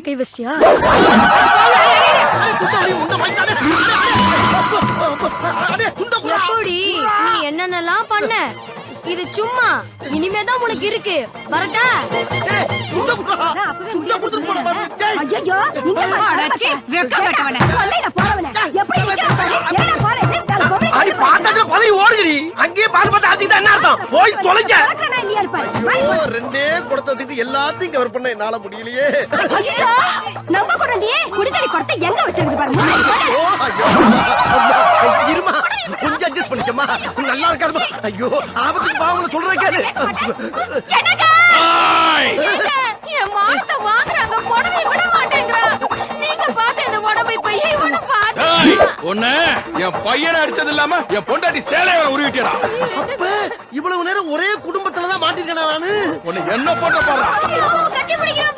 கை வச்சிட்டியா? எப்படி நீ என்னென்னலாம் பண்ண? இது சும்மா, இனிமேதான் உனக்கு இருக்கு. வரட்டா? ஐயோ, நீங்க பாடாச்சி வெக்கங்கட்டவனே. கொல்லையில போறவனே. எப்படி நிக்கற? பாரு. அடி பாத்தால பதறி ஓடுடி. அங்கேயே பால் போட்டு அடிச்சிட்டா என்ன அர்த்தம்? போய் தொலைஞ்ச. கலக்கறனே நீ இருப்பாரு. ஐயோ, ரெண்டே குடத்தை வச்சிட்டு எல்லாத்தையும் கவர் பண்ண என்னால முடியலையே. ஐயோ, நம்ம குடண்டி குடிதடி குடத்தை எங்க வச்சிருக்கு பாரு. ஐயோ, ஐயோ. இருமா. கொஞ்சம் அட்ஜஸ்ட் பண்ணிக்கமா. நல்லா இருக்காதுமா. ஐயோ, ஆபத்துக்கு பாவங்கள சொல்றதே கேளு. என்னங்க? என் மானத்தை வாங்குறாங்க, புடவை விட மாட்டேங்கறா. நீங்க பார்த்த இந்த புடவை பையை இவன பாத்து. ஒண்ணே என் பையனை அடிச்சது இல்லாம என் பொண்டாட்டி சேலைய வர உருவிட்டடா. அப்ப இவ்வளவு நேரம் ஒரே குடும்பத்துல தான் மாட்டிருக்கேனா நானு. உன்னை என்ன போட்ட பாரு. கட்டி பிடிக்கிறேன்